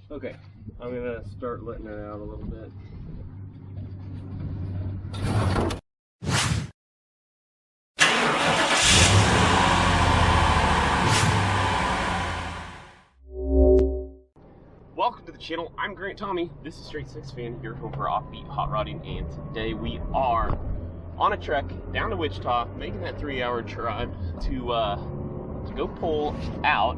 Okay, I'm gonna start letting it out a little bit. Welcome to the channel. I'm Grant Tommy. This is Straight Six Fan, your home for offbeat hot rodding, and today we are on a trek down to Wichita, making that 3-hour drive to go pull out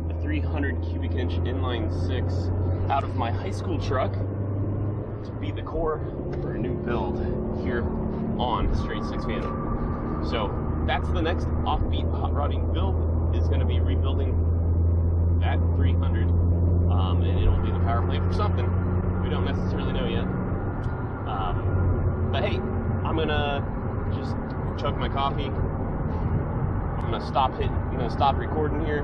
the 300 cubic inch inline 6 out of my high school truck to be the core for a new build here on Straight Six Fan. So that's the next offbeat hot rodding build, is going to be rebuilding that 300, and it'll be the power plant for something. We don't necessarily know yet. But hey, I'm gonna just chug my coffee. I'm gonna stop recording here,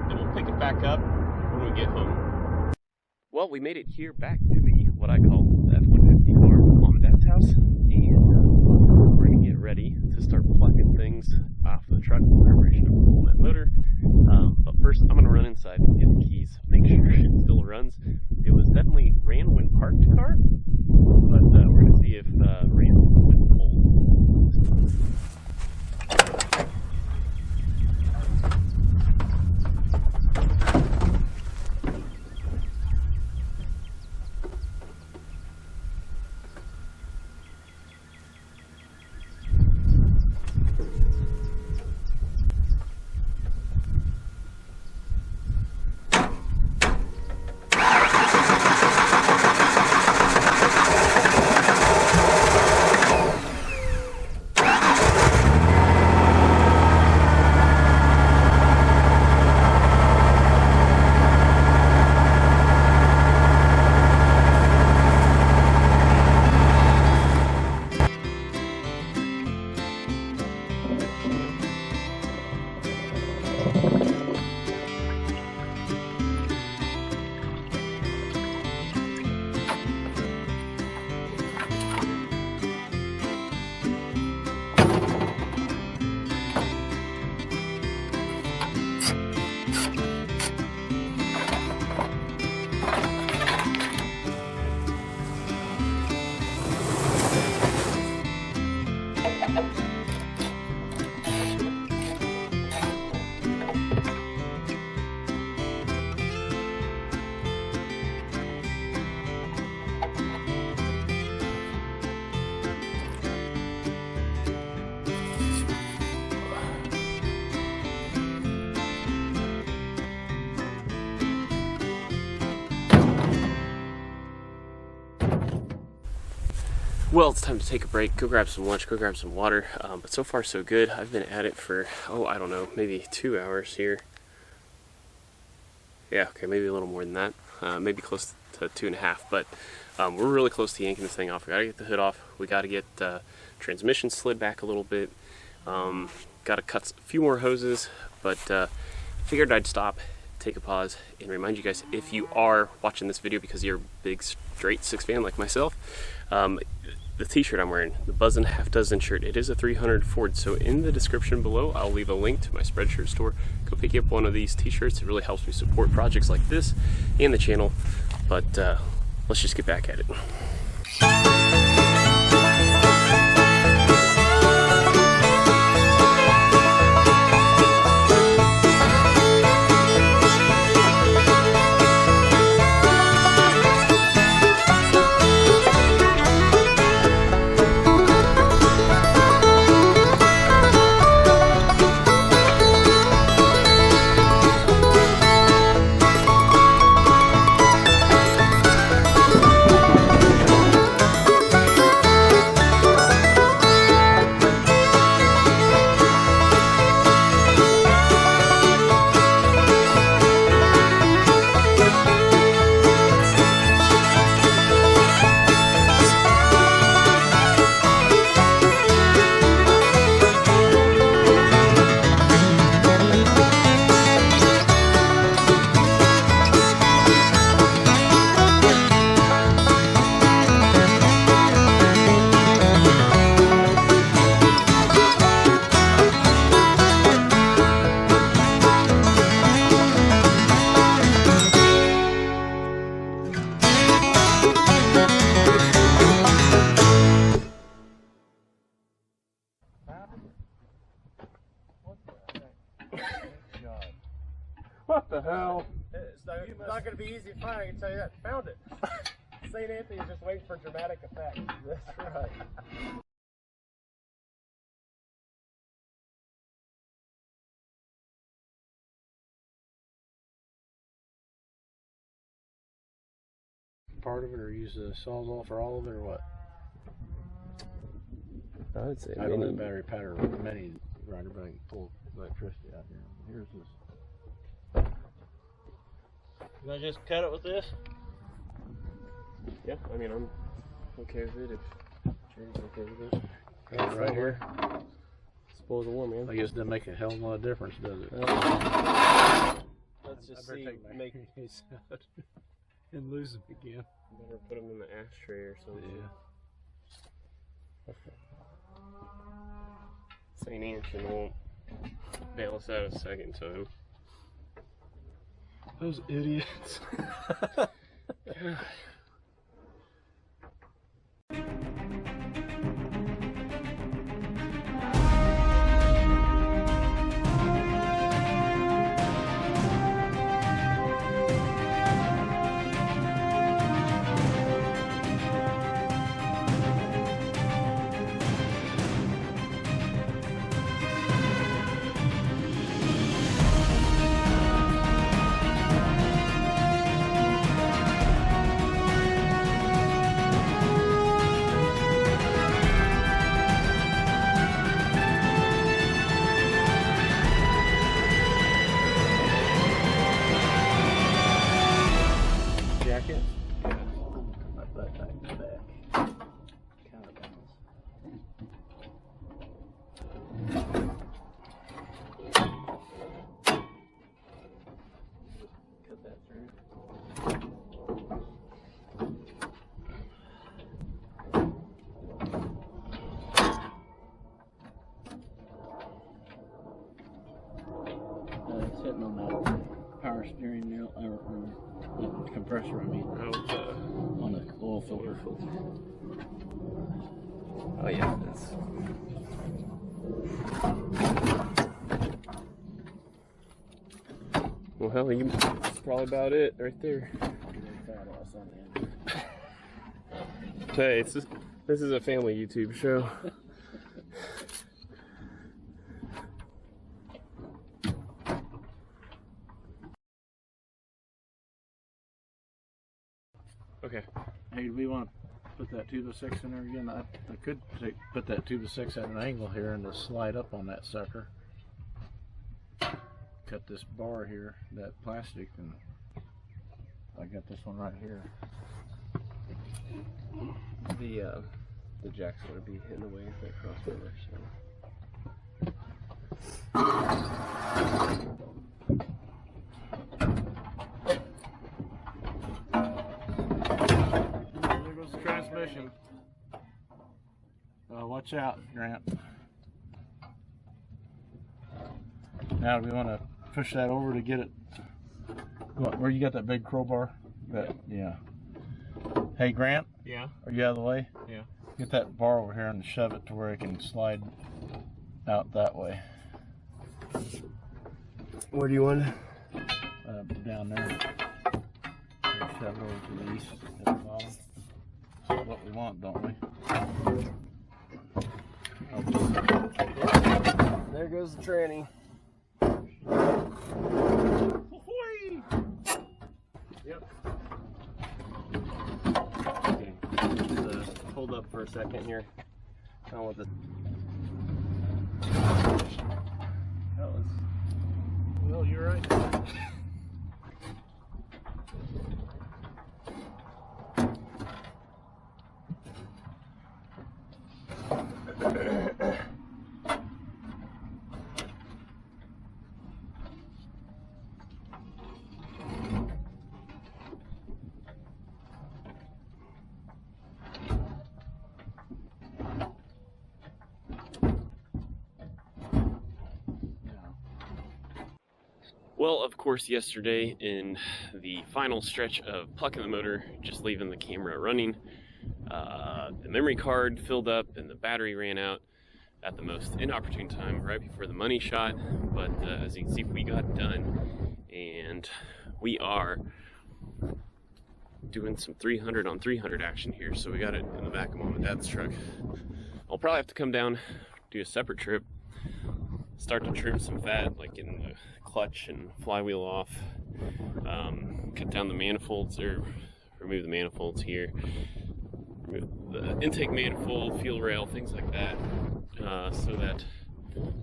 and we'll pick it back up when we get home. Well, we made it here back to the what I call the F-150 car Mom and Dad's house, and we're gonna get ready to start plugging things off the truck in preparation to pull that motor. But first, I'm gonna run inside and get the keys, make sure it still runs. It was definitely ran when parked car, but we're gonna see if ran when pulled. Well, it's time to take a break, go grab some lunch, go grab some water, but so far so good. I've been at it for, I don't know, maybe 2 hours here. Yeah, okay, maybe a little more than that, maybe close to 2.5, but we're really close to yanking this thing off. We gotta get the hood off, we gotta get transmission slid back a little bit, gotta cut a few more hoses, but figured I'd stop, take a pause, and remind you guys, if you are watching this video because you're a big Straight Six fan like myself, the t-shirt I'm wearing, the Buzzin' Half Dozen shirt, it is a 300 Ford, so in the description below I'll leave a link to my Spreadshirt store. Go pick up one of these t-shirts. It really helps me support projects like this and the channel, but let's just get back at it. Well, it's not going to be easy to find, I can tell you that. Found it. St. Anthony is just waiting for dramatic effect. That's right. part of it, or use the sawzall for all of it, or what? I would say I don't have a battery pattern mini grinder, but I can pull electricity out here. Here's this. Can I just cut it with this? Yeah, I mean, I'm okay with it if Jerry's okay with it. Cut it right here. Disposable, man. I guess it doesn't make a hell of a lot of difference, does it? Let's just I better see. take my case out and lose them again. Better put them in the ashtray or something. Yeah. St. Anthony won't bail us out a second, so. Those idiots. Jacket? My butt back to back. Counterbalance. Cut that through. It's sitting on that power steering wheel, or compressor, I mean, on the oil filter. Oh yeah, that's. Well, hell, that's probably about it right there. Hey, this is a family YouTube show. Okay. Hey, do we want to put that 2x6 in there again? I could put that 2x6 at an angle here and just slide up on that sucker. Cut this bar here, that plastic, and I got this one right here. The jack's gonna be in the way if that crossover, There goes the transmission. Watch out, Grant. Now, do we want to push that over to get it? Where you got that big crowbar? Yeah. Hey, Grant? Yeah. Are you out of the way? Yeah. Get that bar over here and shove it to where it can slide out that way. Where do you want? Down there. And shove it over to the east at the bottom. That's what we want, don't we? There goes the tranny. Yep. Okay. Just, hold up for a second here. I don't want this. Well, you're right. Well, of course, yesterday in the final stretch of plucking the motor, just leaving the camera running, the memory card filled up and the battery ran out at the most inopportune time, right before the money shot. But as you can see, we got done, and we are doing some 300 on 300 action here. So we got it in the back of Mom and Dad's truck. I'll probably have to come down, do a separate trip, start to trim some fat, like in the clutch and flywheel off, cut down the manifolds, or remove the manifolds here, remove the intake manifold, fuel rail, things like that, so that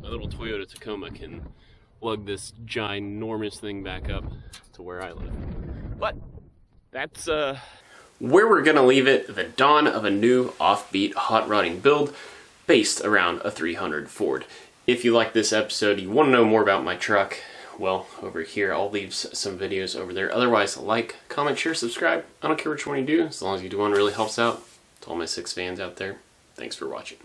my little Toyota Tacoma can lug this ginormous thing back up to where I live. But that's where we're gonna leave it, the dawn of a new offbeat hot rodding build based around a 300 Ford. If you like this episode, you want to know more about my truck, well, over here I'll leave some videos over there. Otherwise, like, comment, share, subscribe. I don't care which one you do, as long as you do one, it really helps out. To all my 6 fans out there, thanks for watching.